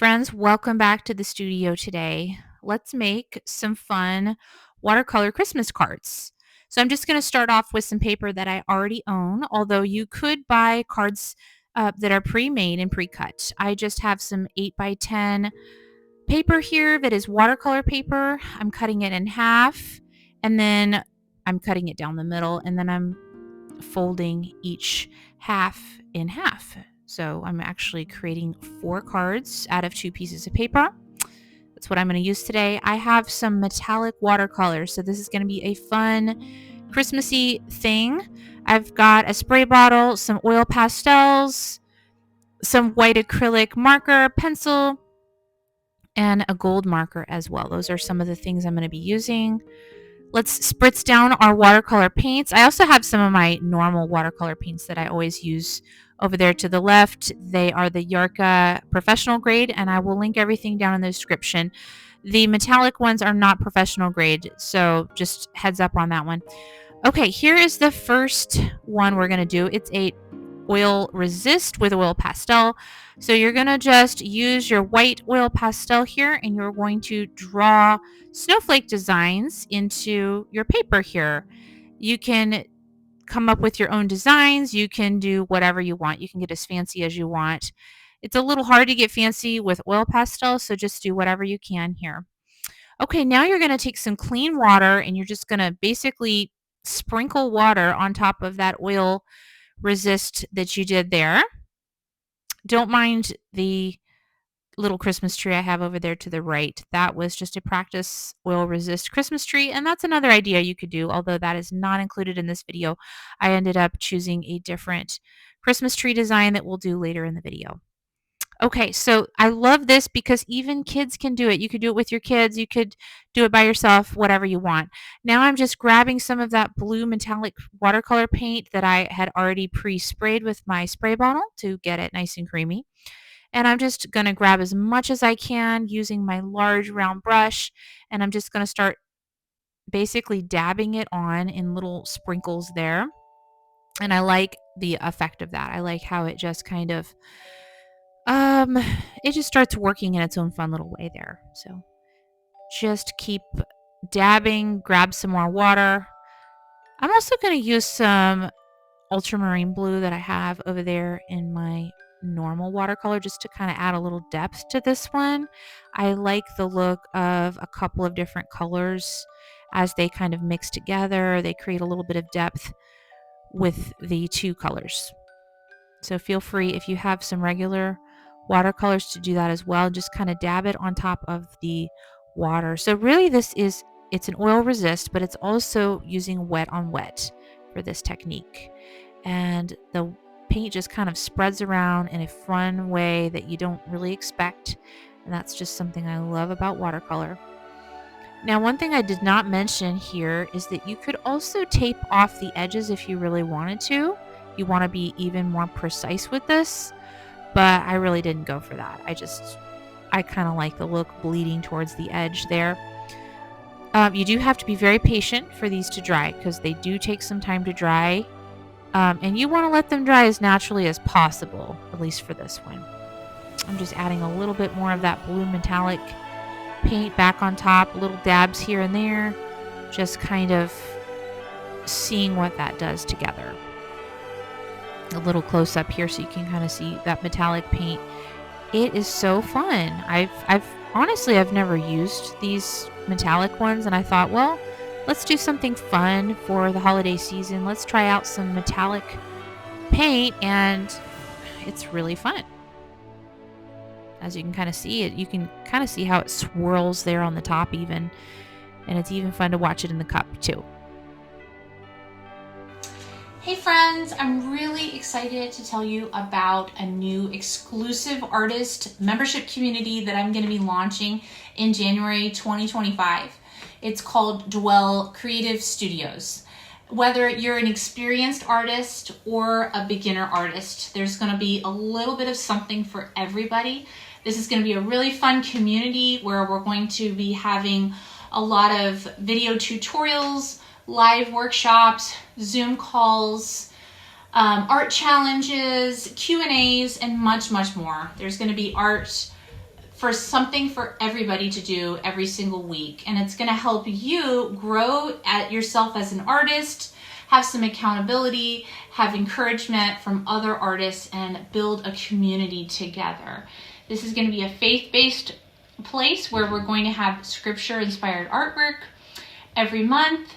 friends, welcome back to the studio today. Let's make some fun watercolor Christmas cards. So I'm just going to start off with some paper that I already own, although you could buy cards that are pre-made and pre-cut. I just have some 8x10 paper here that is watercolor paper. I'm cutting it in half, and then I'm cutting it down the middle, and then I'm folding each half in half. So I'm actually creating 4 cards out of 2 pieces of paper. That's what I'm going to use today. I have some metallic watercolors, so this is going to be a fun Christmassy thing. I've got a spray bottle, some oil pastels, some white acrylic marker, pencil, and a gold marker as well. Those are some of the things I'm going to be using. Let's spritz down our watercolor paints. I also have some of my normal watercolor paints that I always use over there to the left. They are the Yarka professional grade, and I will link everything down in the description. The metallic ones are not professional grade, so just heads up on that one. Okay, here is the first one we're going to do. It's a oil resist with oil pastel. So you're going to just use your white oil pastel here, and you're going to draw snowflake designs into your paper here. You can come up with your own designs. You can do whatever you want. You can get as fancy as you want. It's a little hard to get fancy with oil pastel, so just do whatever you can here. Okay, now you're going to take some clean water, and you're just going to basically sprinkle water on top of that oil resist that you did there. Don't mind the little Christmas tree I have over there to the right. That was just a practice oil resist Christmas tree, and that's another idea you could do, although that is not included in this video. I ended up choosing a different Christmas tree design that we'll do later in the video. Okay, so I love this because even kids can do it. You could do it with your kids. You could do it by yourself, whatever you want. Now I'm just grabbing some of that blue metallic watercolor paint that I had already pre-sprayed with my spray bottle to get it nice and creamy. And I'm just going to grab as much as I can using my large round brush. And I'm just going to start basically dabbing it on in little sprinkles there. And I like the effect of that. I like how it just kind of it just starts working in its own fun little way there. So just keep dabbing, grab some more water. I'm also going to use some ultramarine blue that I have over there in my normal watercolor just to kind of add a little depth to this one. I like the look of a couple of different colors as they kind of mix together. They create a little bit of depth with the 2 colors. So feel free, if you have some regular watercolors, to do that as well. Just kind of dab it on top of the water. So really it's an oil resist, but it's also using wet on wet for this technique. And the paint just kind of spreads around in a fun way that you don't really expect. And that's just something I love about watercolor. Now, one thing I did not mention here is that you could also tape off the edges if you really wanted to. You want to be even more precise with this, but I really didn't go for that. I kind of like the look bleeding towards the edge there. You do have to be very patient for these to dry because they do take some time to dry. And you want to let them dry as naturally as possible, at least for this one. I'm just adding a little bit more of that blue metallic paint back on top, little dabs here and there, just kind of seeing what that does together. A little close up here so you can kind of see that metallic paint. It is so fun. I've honestly never used these metallic ones, and I thought, well, let's do something fun for the holiday season. Let's try out some metallic paint, and it's really fun. As you can kind of see it, you can kind of see how it swirls there on the top even, and it's even fun to watch it in the cup too. Hey friends, I'm really excited to tell you about a new exclusive artist membership community that I'm going to be launching in January 2025. It's called Dwell Creative Studios. Whether you're an experienced artist or a beginner artist, there's going to be a little bit of something for everybody. This is going to be a really fun community where we're going to be having a lot of video tutorials, live workshops, Zoom calls, art challenges, Q&As, and much, much more. There's going to be art for something for everybody to do every single week. And it's going to help you grow at yourself as an artist, have some accountability, have encouragement from other artists, and build a community together. This is going to be a faith-based place where we're going to have scripture-inspired artwork every month.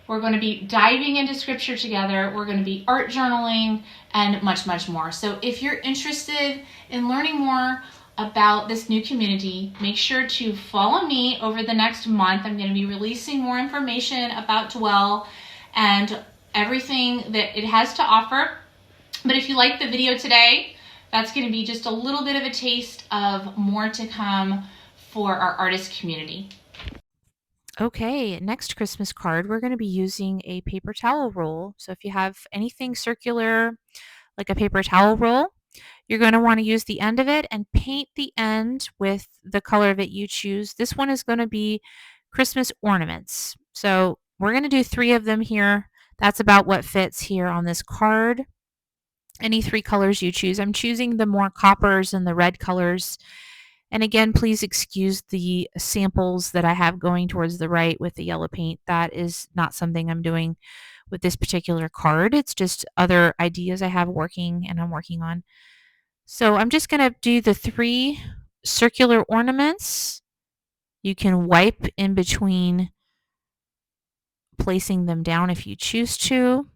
We're going to be diving into scripture together. We're going to be art journaling and much, much more. So if you're interested in learning more about this new community, make sure to follow me over the next month. I'm going to be releasing more information about Dwell and everything that it has to offer. But if you like the video today, that's going to be just a little bit of a taste of more to come for our artist community. Okay, next Christmas card, we're going to be using a paper towel roll. So if you have anything circular, like a paper towel roll, you're going to want to use the end of it and paint the end with the color that you choose. This one is going to be Christmas ornaments. So we're going to do 3 of them here. That's about what fits here on this card. Any 3 colors you choose. I'm choosing the more coppers and the red colors. And again, please excuse the samples that I have going towards the right with the yellow paint. That is not something I'm doing with this particular card. It's just other ideas I have working and I'm working on. So I'm just going to do the 3 circular ornaments. You can wipe in between placing them down if you choose to.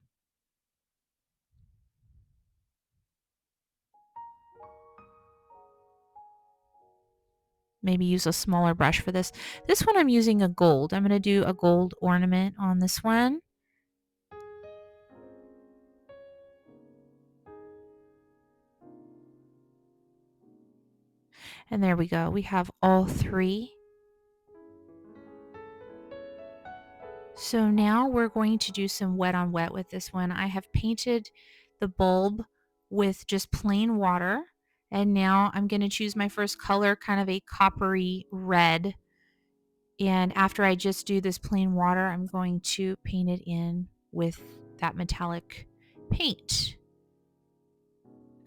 Maybe use a smaller brush for this. This one I'm using a gold. I'm going to do a gold ornament on this one. And there we go. We have all 3. So now we're going to do some wet on wet with this one. I have painted the bulb with just plain water. And now I'm going to choose my first color, kind of a coppery red. And after I just do this plain water, I'm going to paint it in with that metallic paint.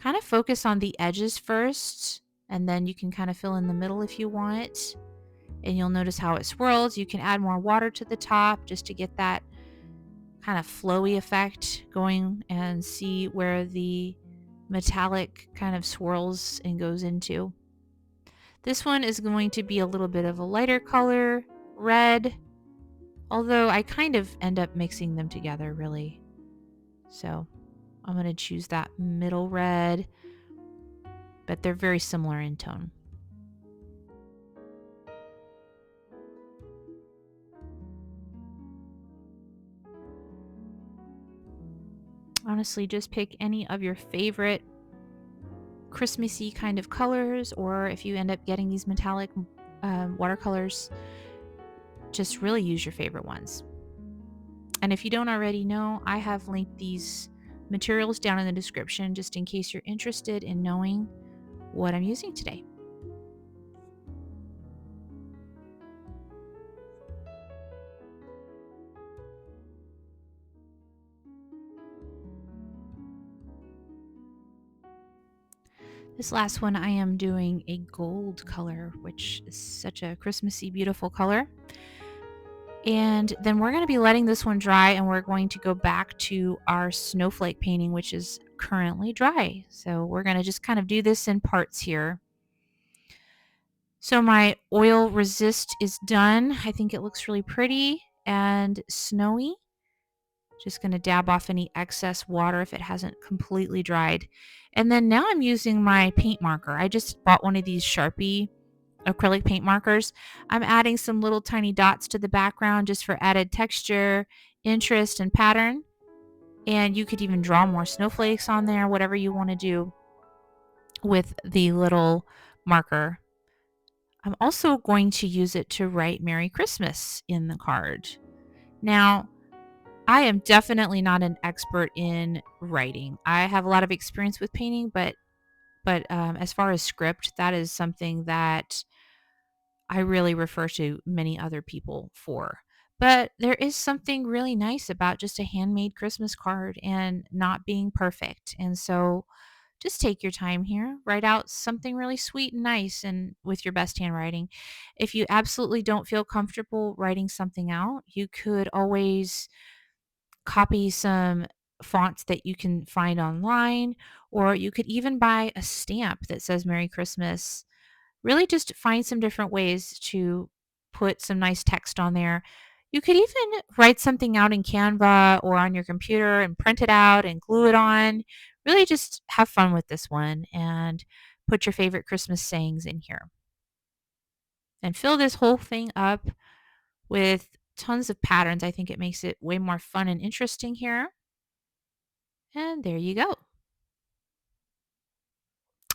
Kind of focus on the edges first, and then you can kind of fill in the middle if you want. And you'll notice how it swirls. You can add more water to the top just to get that kind of flowy effect going and see where the metallic kind of swirls and goes into. This one is going to be a little bit of a lighter color, red, although I kind of end up mixing them together really. So I'm going to choose that middle red, but they're very similar in tone. Honestly, just pick any of your favorite Christmassy kind of colors, or if you end up getting these metallic watercolors, just really use your favorite ones. And if you don't already know, I have linked these materials down in the description just in case you're interested in knowing what I'm using today. This last one I am doing a gold color, which is such a Christmassy, beautiful color. And then we're going to be letting this one dry, and we're going to go back to our snowflake painting, which is currently dry. So we're going to just kind of do this in parts here. So my oil resist is done. I think it looks really pretty and snowy. Just going to dab off any excess water if it hasn't completely dried. And then now I'm using my paint marker. I just bought one of these Sharpie acrylic paint markers. I'm adding some little tiny dots to the background just for added texture, interest, and pattern. And you could even draw more snowflakes on there, whatever you want to do with the little marker. I'm also going to use it to write Merry Christmas in the card. Now, I am definitely not an expert in writing. I have a lot of experience with painting, but as far as script, that is something that I really refer to many other people for. But there is something really nice about just a handmade Christmas card and not being perfect. And so just take your time here. Write out something really sweet and nice and with your best handwriting. If you absolutely don't feel comfortable writing something out, you could always copy some fonts that you can find online, or you could even buy a stamp that says Merry Christmas. Really just find some different ways to put some nice text on there. You could even write something out in Canva or on your computer and print it out and glue it on. Really just have fun with this one and put your favorite Christmas sayings in here. And fill this whole thing up with tons of patterns. I think it makes it way more fun and interesting here. And there you go.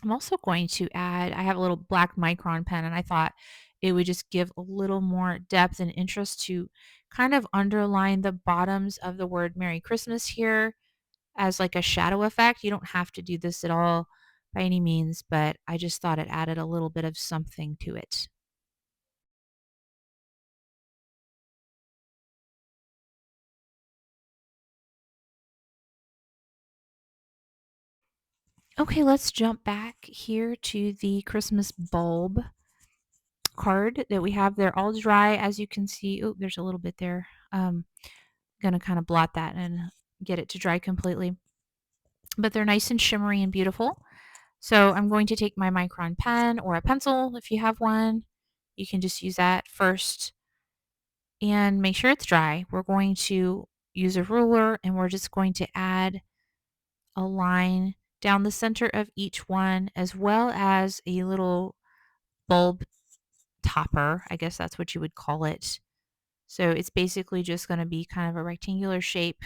I'm also going to add, I have a little black micron pen, and I thought it would just give a little more depth and interest to kind of underline the bottoms of the word Merry Christmas here as like a shadow effect. You don't have to do this at all by any means, but I just thought it added a little bit of something to it. Okay, let's jump back here to the Christmas bulb card that we have. They're all dry, as you can see. Oh, there's a little bit there. Gonna kind of blot that and get it to dry completely. But they're nice and shimmery and beautiful. So I'm going to take my micron pen or a pencil if you have one. You can just use that first and make sure it's dry. We're going to use a ruler and we're just going to add a line down the center of each one, as well as a little bulb topper. I guess that's what you would call it. So it's basically just going to be kind of a rectangular shape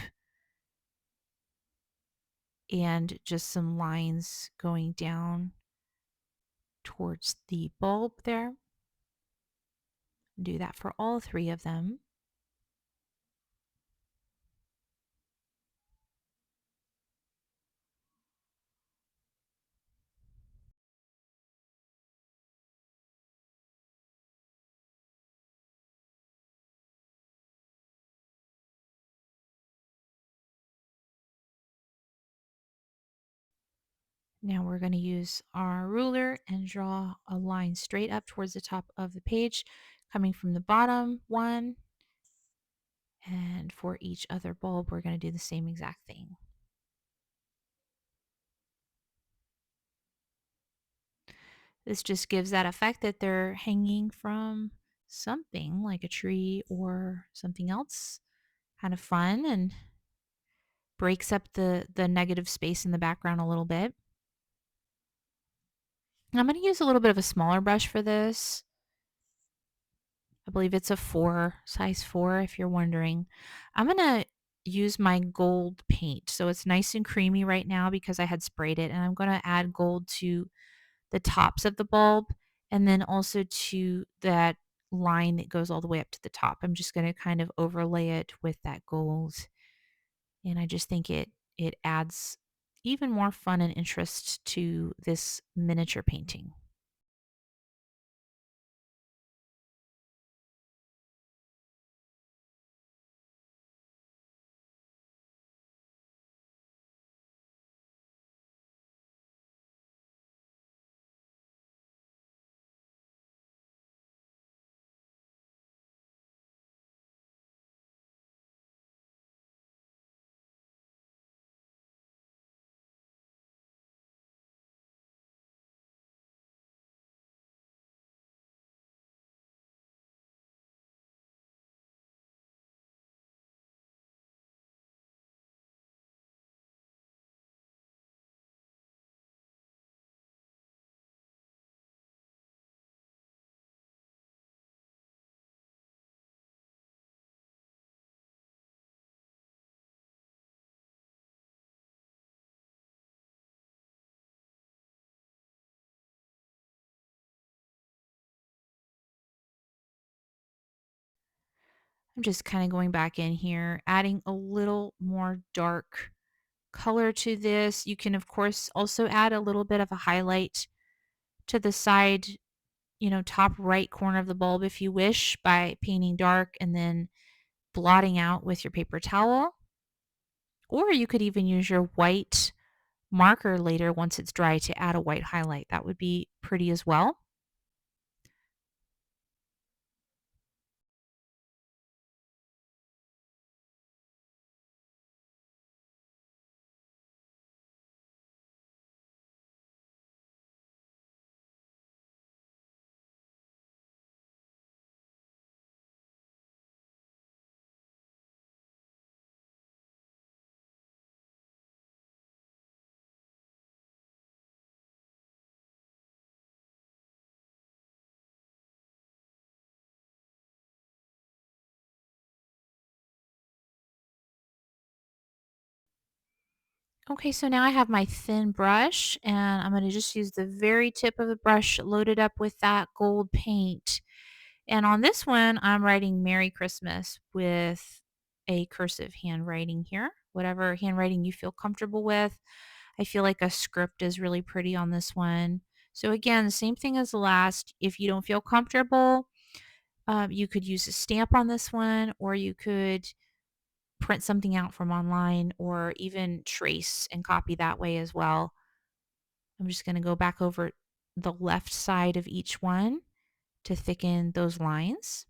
and just some lines going down towards the bulb there. Do that for all three of them. Now we're going to use our ruler and draw a line straight up towards the top of the page, coming from the bottom one. And for each other bulb, we're going to do the same exact thing. This just gives that effect that they're hanging from something like a tree or something else. Kind of fun and breaks up the negative space in the background a little bit. I'm going to use a little bit of a smaller brush for this. I believe it's a 4, size 4, if you're wondering. I'm going to use my gold paint. So it's nice and creamy right now because I had sprayed it. And I'm going to add gold to the tops of the bulb and then also to that line that goes all the way up to the top. I'm just going to kind of overlay it with that gold. And I just think it adds even more fun and interest to this miniature painting. I'm just kind of going back in here, adding a little more dark color to this. You can, of course, also add a little bit of a highlight to the side, top right corner of the bulb if you wish by painting dark and then blotting out with your paper towel. Or you could even use your white marker later once it's dry to add a white highlight. That would be pretty as well. Okay, so now I have my thin brush and I'm going to just use the very tip of the brush loaded up with that gold paint. And on this one, I'm writing Merry Christmas with a cursive handwriting here, whatever handwriting you feel comfortable with. I feel like a script is really pretty on this one. So again, the same thing as the last. If you don't feel comfortable, you could use a stamp on this one, or you could print something out from online, or even trace and copy that way as well. I'm just going to go back over the left side of each one to thicken those lines.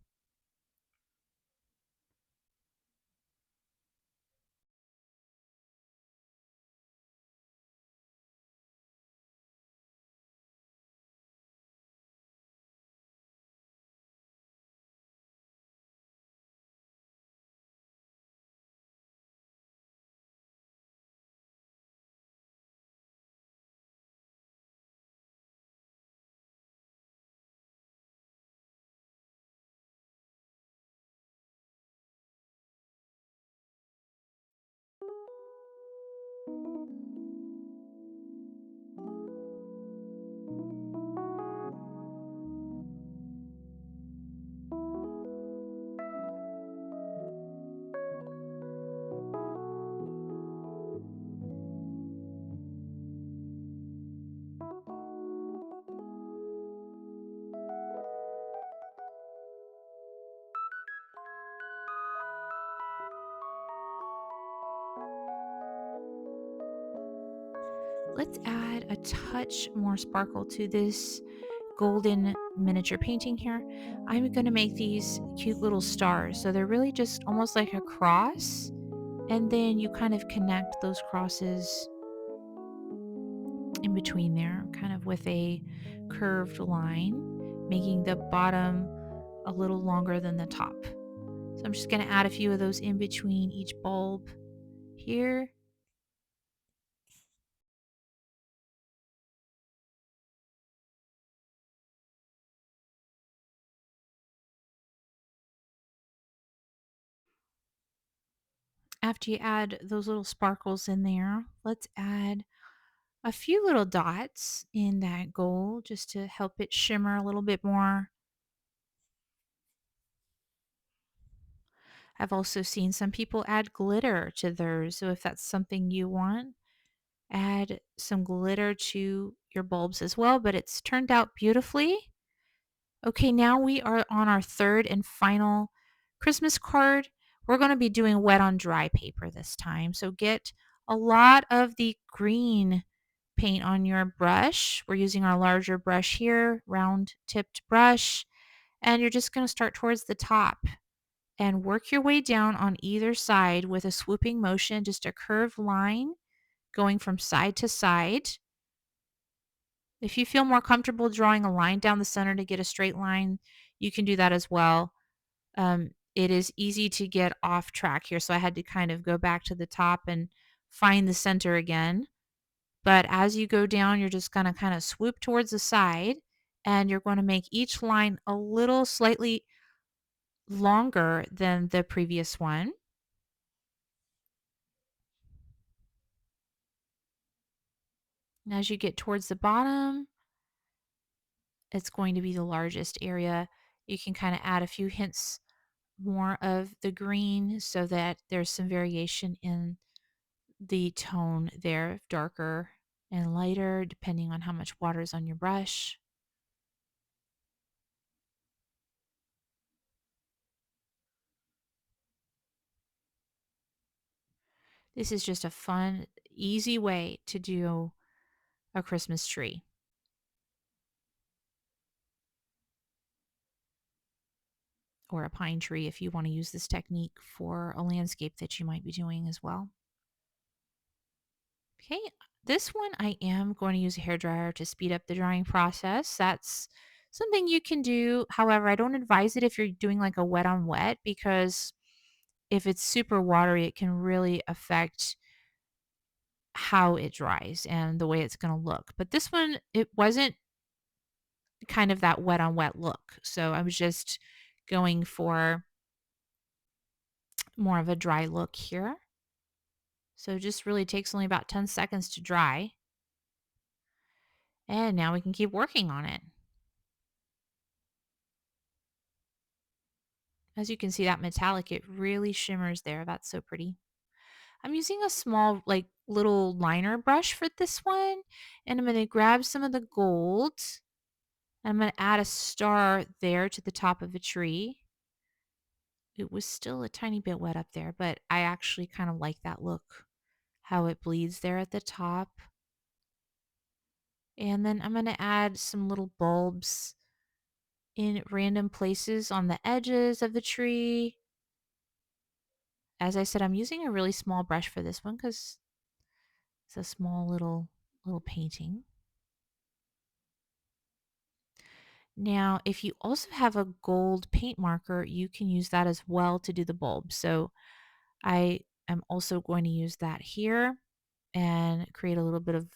Let's add a touch more sparkle to this golden miniature painting here. I'm going to make these cute little stars. So they're really just almost like a cross. And then you kind of connect those crosses in between there, kind of with a curved line, making the bottom a little longer than the top. So I'm just going to add a few of those in between each bulb here. After you add those little sparkles in there, let's add a few little dots in that gold just to help it shimmer a little bit more. I've also seen some people add glitter to theirs. So if that's something you want, add some glitter to your bulbs as well. But it's turned out beautifully. Okay, now we are on our third and final Christmas card. We're going to be doing wet on dry paper this time. So get a lot of the green paint on your brush. We're using our larger brush here, round tipped brush. And you're just going to start towards the top and work your way down on either side with a swooping motion, just a curved line going from side to side. If you feel more comfortable drawing a line down the center to get a straight line, you can do that as well. It is easy to get off track here, so I had to kind of go back to the top and find the center again. But as you go down, you're just going to kind of swoop towards the side, and you're going to make each line a little slightly longer than the previous one. And as you get towards the bottom, it's going to be the largest area. You can kind of add a few hints more of the green so that there's some variation in the tone there, darker and lighter, depending on how much water is on your brush. This is just a fun, easy way to do a Christmas tree or a pine tree if you want to use this technique for a landscape that you might be doing as well. Okay, this one I am going to use a hairdryer to speed up the drying process. That's something you can do. However, I don't advise it if you're doing like a wet on wet because if it's super watery, it can really affect how it dries and the way it's going to look. But this one, it wasn't kind of that wet on wet look. So I was just going for more of a dry look here. So it just really takes only about 10 seconds to dry. And now we can keep working on it. As you can see, that metallic, it really shimmers there. That's so pretty. I'm using a small, like, little liner brush for this one. And I'm going to grab some of the gold. I'm going to add a star there to the top of the tree. It was still a tiny bit wet up there, but I actually kind of like that look, how it bleeds there at the top. And then I'm going to add some little bulbs in random places on the edges of the tree. As I said, I'm using a really small brush for this one because it's a small little painting. Now, if you also have a gold paint marker, you can use that as well to do the bulb. So I am also going to use that here and create a little bit of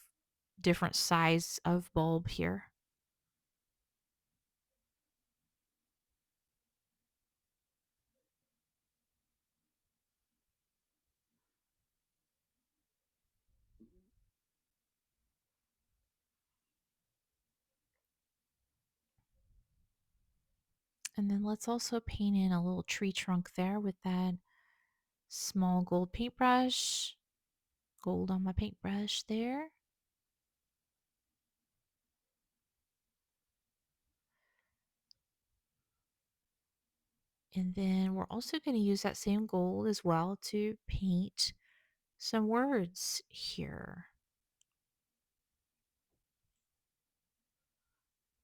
different size of bulb here. And then let's also paint in a little tree trunk there with that small gold paintbrush. Gold on my paintbrush there. And then we're also going to use that same gold as well to paint some words here.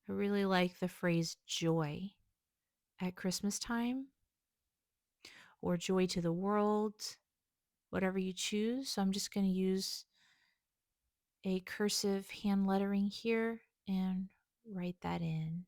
I really like the phrase joy at Christmas time or joy to the world, whatever you choose. So I'm just going to use a cursive hand lettering here and write that in.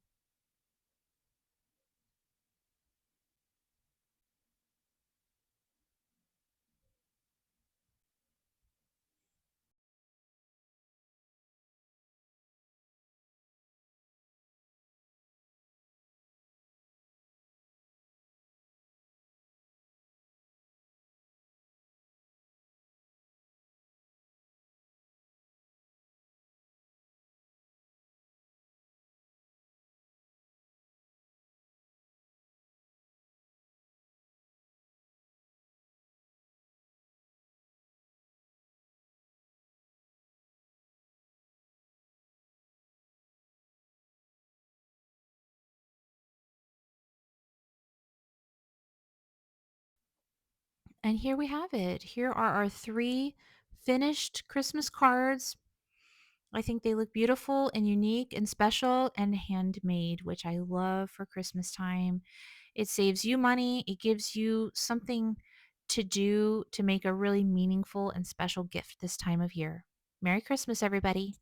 And here we have it. Here are our 3 finished Christmas cards. I think they look beautiful and unique and special and handmade, which I love for Christmas time. It saves you money. It gives you something to do to make a really meaningful and special gift this time of year. Merry Christmas, everybody.